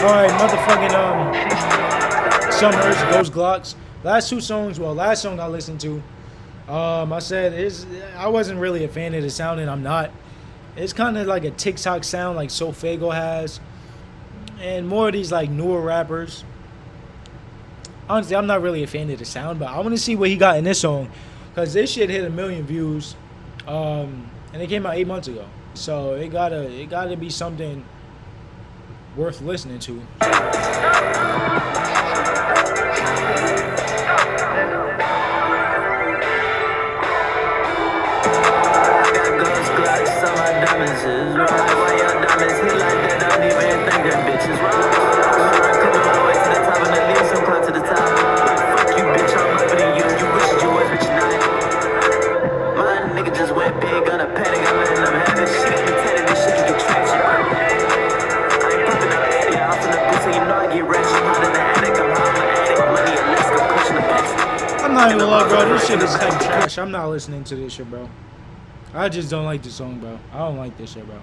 Alright, motherfucking Summrs, those Glocks. Last two songs, well, last song I listened to, I said I wasn't really a fan of the sound, and I'm not. It's kind of like a TikTok sound, like Sofago has, and more of these like newer rappers. Honestly, I'm not really a fan of the sound, but I want to see what he got in this song, cause this shit hit 1 million views, and it came out 8 months ago. So it gotta be something worth listening to. Glocks on my diamonds is right. Why your diamonds hit like that? Don't even think that bitch is right. Come all the way to the top and then leave some climb to the top. Like fuck you, bitch, I'm loving you. You wish you was rich tonight. My nigga just went big on a paddock. I'm letting them have it. She got me tatted. This shit can get traction. I ain't popping up the attic. I'm from the booth, so you know I get rich. I'm hot in the attic. I'm hot in the attic. Money and let's go pushing the packs. I'm not even gonna lie, bro. This shit is like trash. I'm not listening to this shit, bro. I just don't like this song, bro. I don't like this shit, bro.